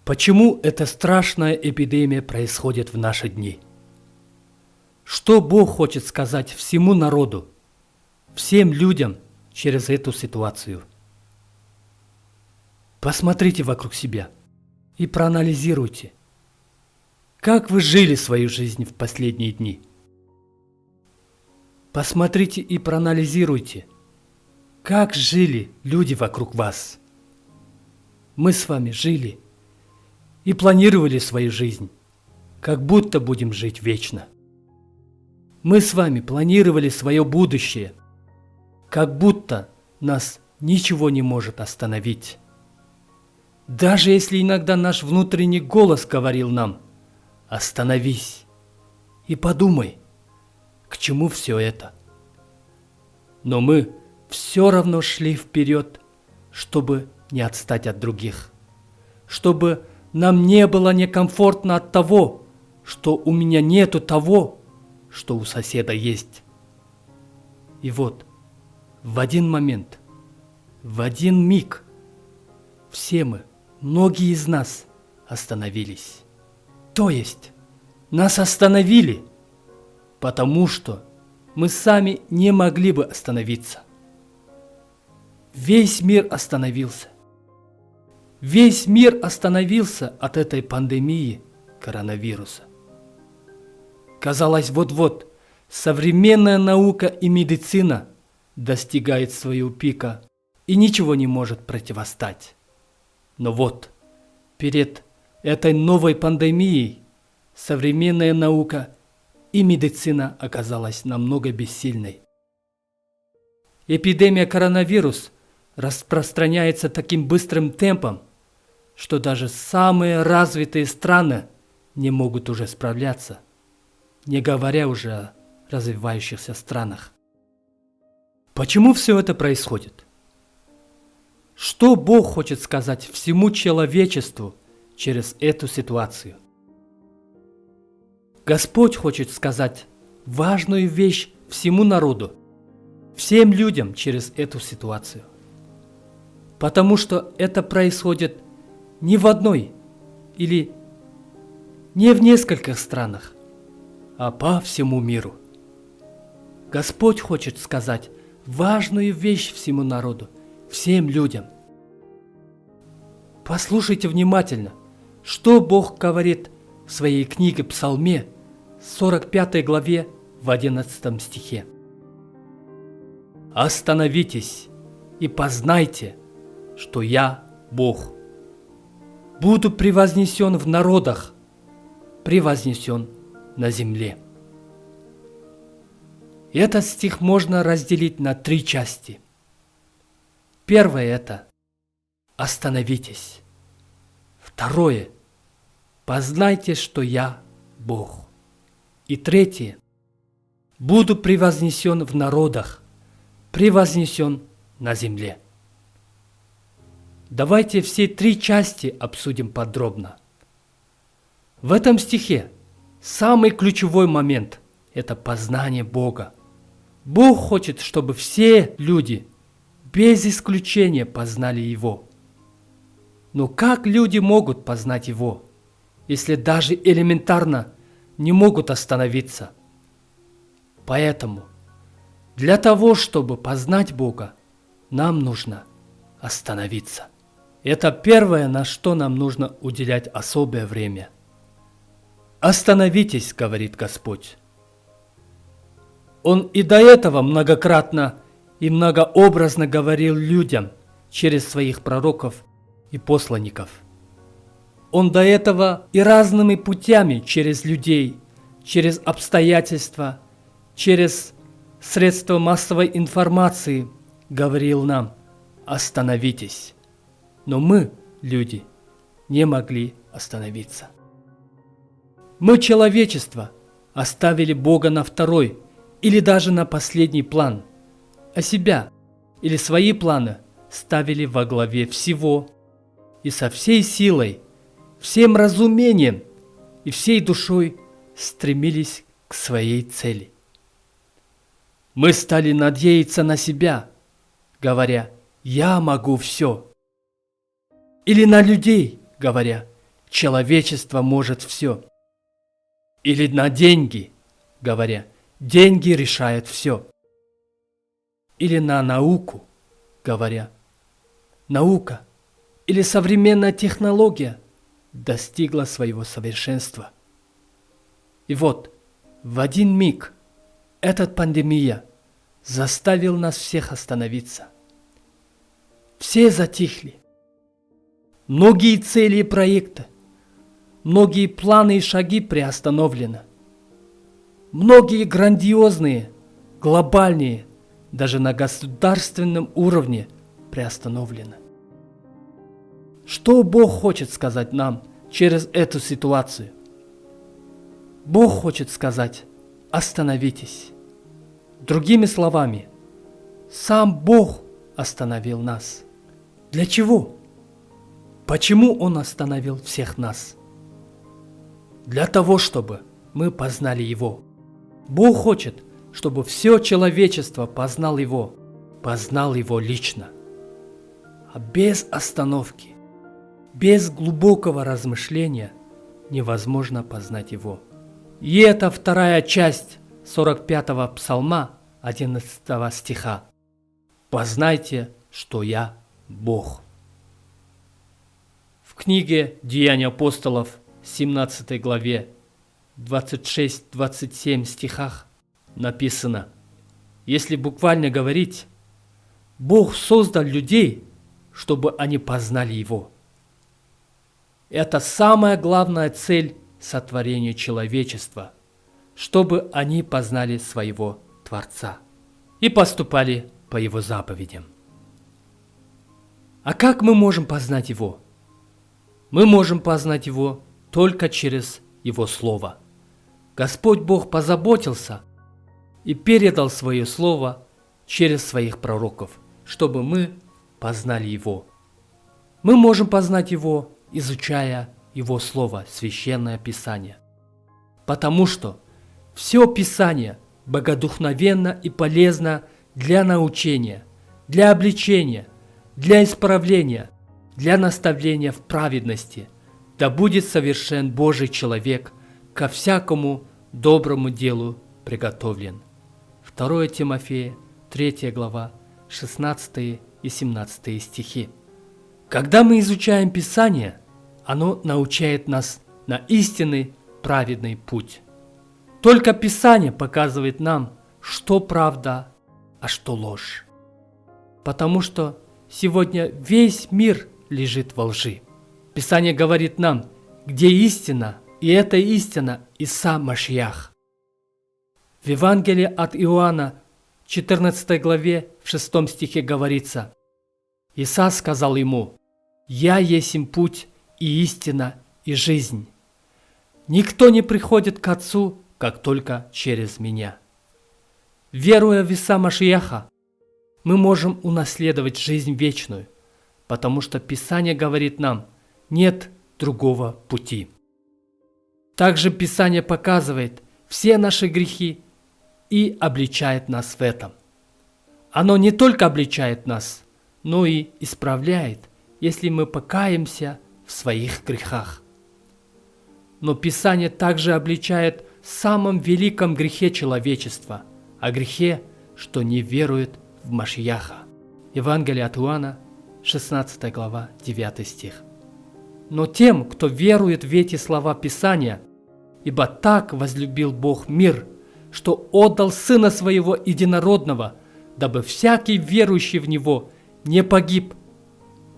Почему эта страшная эпидемия происходит в наши дни? Что Бог хочет сказать всему народу, всем людям через эту ситуацию? Посмотрите вокруг себя и проанализируйте, как вы жили свою жизнь в последние дни. Посмотрите и проанализируйте, как жили люди вокруг вас. Мы с вами жили и планировали свою жизнь, как будто будем жить вечно. Мы с вами планировали свое будущее, как будто нас ничего не может остановить. Даже если иногда наш внутренний голос говорил нам: «Остановись и подумай, к чему все это». Но мы все равно шли вперед, чтобы не отстать от других, чтобы нам не было некомфортно от того, что у меня нету того, что у соседа есть. И вот, в один момент, в один миг, все мы, многие из нас остановились. То есть, нас остановили, потому что мы сами не могли бы остановиться. Весь мир остановился. Весь мир остановился от этой пандемии коронавируса. Казалось, вот-вот современная наука и медицина достигает своего пика и ничего не может противостать. Но вот, перед этой новой пандемией современная наука и медицина оказалась намного бессильной. Эпидемия коронавируса распространяется таким быстрым темпом, что даже самые развитые страны не могут уже справляться, не говоря уже о развивающихся странах. Почему все это происходит? Что Бог хочет сказать всему человечеству через эту ситуацию? Господь хочет сказать важную вещь всему народу, всем людям через эту ситуацию. Потому что это происходит не в одной или не в нескольких странах, а по всему миру. Господь хочет сказать важную вещь всему народу, всем людям. Послушайте внимательно, что Бог говорит в своей книге Псалме, 45 главе, в 11 стихе. «Остановитесь и познайте, что я Бог. Буду превознесен в народах, превознесен на земле». Этот стих можно разделить на 3 части. Первое – это «Остановитесь». Второе – «Познайте, что я Бог». И третье – «Буду превознесен в народах, превознесен на земле». Давайте все 3 части обсудим подробно. В этом стихе самый ключевой момент – это познание Бога. Бог хочет, чтобы все люди без исключения познали Его. Но как люди могут познать Его, если даже элементарно не могут остановиться? Поэтому для того, чтобы познать Бога, нам нужно остановиться. Это первое, на что нам нужно уделять особое время. «Остановитесь», — говорит Господь. Он и до этого многократно и многообразно говорил людям через своих пророков и посланников. Он до этого и разными путями через людей, через обстоятельства, через средства массовой информации говорил нам: «Остановитесь». Но мы, люди, не могли остановиться. Мы, человечество, оставили Бога на второй или даже на последний план, а себя или свои планы ставили во главе всего и со всей силой, всем разумением и всей душой стремились к своей цели. Мы стали надеяться на себя, говоря: «Я могу все». Или на людей, говоря: человечество может все. Или на деньги, говоря, деньги решают все. Или на науку, говоря, наука или современная технология достигла своего совершенства. И вот, в один миг эта пандемия заставила нас всех остановиться. Все затихли. Многие цели и проекты, многие планы и шаги приостановлены. Многие грандиозные, глобальные, даже на государственном уровне приостановлены. Что Бог хочет сказать нам через эту ситуацию? Бог хочет сказать: остановитесь. Другими словами, сам Бог остановил нас. Для чего? Почему Он остановил всех нас? Для того, чтобы мы познали Его. Бог хочет, чтобы все человечество познало Его лично. А без остановки, без глубокого размышления невозможно познать Его. И это вторая часть 45-го псалма 11 стиха. «Познайте, что я Бог». В книге «Деяния апостолов» 17 главе 26-27 стихах написано: если буквально говорить, Бог создал людей, чтобы они познали Его. Это самая главная цель сотворения человечества, чтобы они познали своего Творца и поступали по Его заповедям. А как мы можем познать Его? Мы можем познать Его только через Его Слово. Господь Бог позаботился и передал свое Слово через своих пророков, чтобы мы познали Его. Мы можем познать Его, изучая Его Слово, Священное Писание. Потому что все Писание богодухновенно и полезно для научения, для обличения, для исправления, для наставления в праведности, да будет совершен Божий человек, ко всякому доброму делу приготовлен. 2 Тимофея, 3 глава, 16 и 17 стихи. Когда мы изучаем Писание, оно научает нас на истинный праведный путь. Только Писание показывает нам, что правда, а что ложь. Потому что сегодня весь мир лежит во лжи. Писание говорит нам, где истина, и эта истина Иса Машиах. В Евангелии от Иоанна, 14 главе, в 6 стихе говорится: Иса сказал ему: «Я есмь путь и истина и жизнь. Никто не приходит к Отцу, как только через меня». Веруя в Иса Машиаха, мы можем унаследовать жизнь вечную, потому что Писание говорит нам, нет другого пути. Также Писание показывает все наши грехи и обличает нас в этом. Оно не только обличает нас, но и исправляет, если мы покаемся в своих грехах. Но Писание также обличает в самом великом грехе человечества, о грехе, что не верует в Машиаха. Евангелие от Иоанна, 16 глава, 9 стих. Но тем, кто верует в эти слова Писания, ибо так возлюбил Бог мир, что отдал Сына Своего Единородного, дабы всякий верующий в Него не погиб,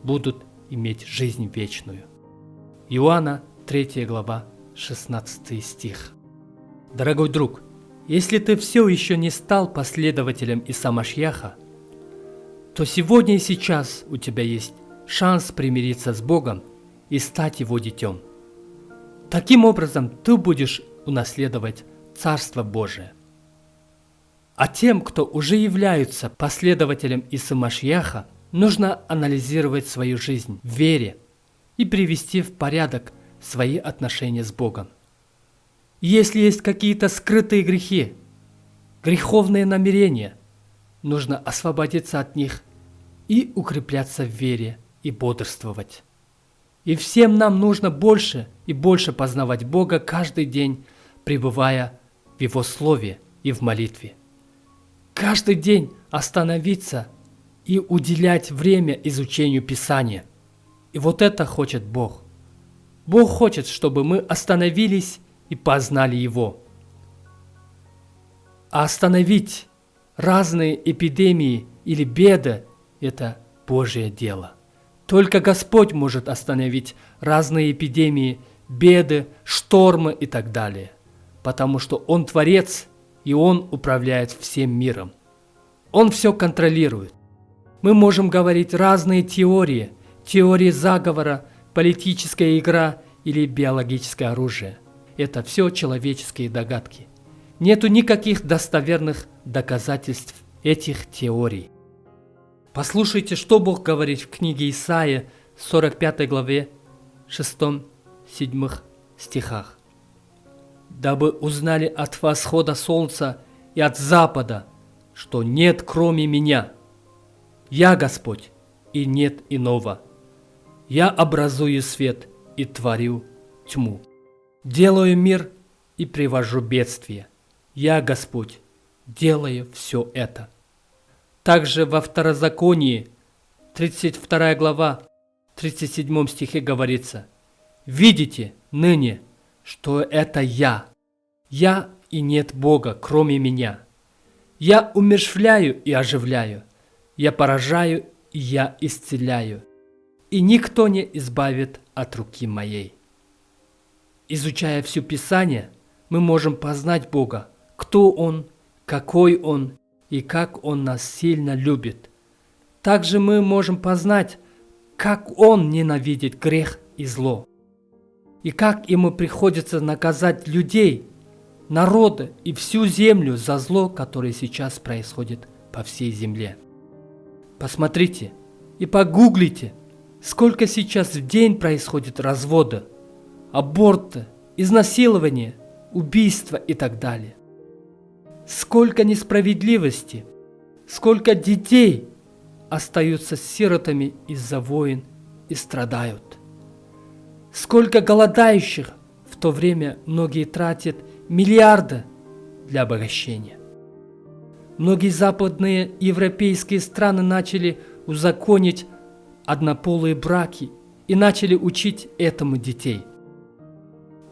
будут иметь жизнь вечную. Иоанна, 3 глава, 16 стих. Дорогой друг, если ты все еще не стал последователем Иса Машиаха, то сегодня и сейчас у тебя есть шанс примириться с Богом и стать Его детем. Таким образом, ты будешь унаследовать Царство Божие. А тем, кто уже являются последователем Иса Машиаха, нужно анализировать свою жизнь в вере и привести в порядок свои отношения с Богом. Если есть какие-то скрытые грехи, греховные намерения, нужно освободиться от них и укрепляться в вере и бодрствовать. И всем нам нужно больше и больше познавать Бога каждый день, пребывая в Его Слове и в молитве. Каждый день остановиться и уделять время изучению Писания. И вот это хочет Бог. Бог хочет, чтобы мы остановились и познали Его. А остановить разные эпидемии или беды – это Божье дело. Только Господь может остановить разные эпидемии, беды, штормы и так далее. Потому что Он Творец, и Он управляет всем миром. Он все контролирует. Мы можем говорить разные теории заговора, политическая игра или биологическое оружие. Это все человеческие догадки. Нету никаких достоверных доказательств этих теорий. Послушайте, что Бог говорит в книге Исаия, 45 главе, 6-7 стихах. «Дабы узнали от восхода солнца и от запада, что нет кроме меня. Я Господь, и нет иного. Я образую свет и творю тьму. Делаю мир и привожу бедствие. Я Господь, делаю все это». Также во Второзаконии, 32 глава, 37 стихе говорится: «Видите ныне, что это я и нет Бога, кроме меня. Я умерщвляю и оживляю, я поражаю и я исцеляю, и никто не избавит от руки моей». Изучая все Писание, мы можем познать Бога, кто Он, какой Он и как Он нас сильно любит. Также мы можем познать, как Он ненавидит грех и зло, и как Ему приходится наказать людей, народы и всю землю за зло, которое сейчас происходит по всей земле. Посмотрите и погуглите, сколько сейчас в день происходит развода, аборты, изнасилования, убийства и так далее. Сколько несправедливости, сколько детей остаются сиротами из-за войн и страдают. Сколько голодающих, в то время многие тратят миллиарды для обогащения. Многие западные европейские страны начали узаконить однополые браки и начали учить этому детей.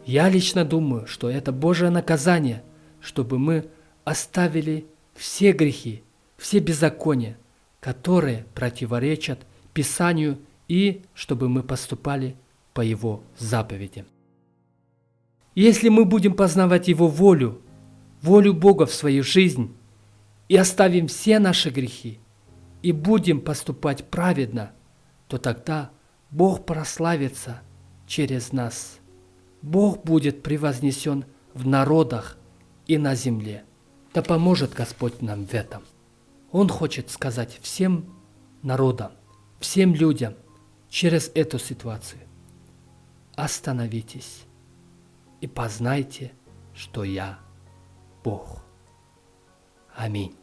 Я лично думаю, что это Божье наказание, чтобы мы оставили все грехи, все беззакония, которые противоречат Писанию, и чтобы мы поступали по Его заповедям. Если мы будем познавать Его волю Бога в свою жизнь, и оставим все наши грехи, и будем поступать праведно, то тогда Бог прославится через нас. Бог будет превознесен в народах и на земле. Да поможет Господь нам в этом. Он хочет сказать всем народам, всем людям через эту ситуацию: остановитесь и познайте, что я Бог. Аминь.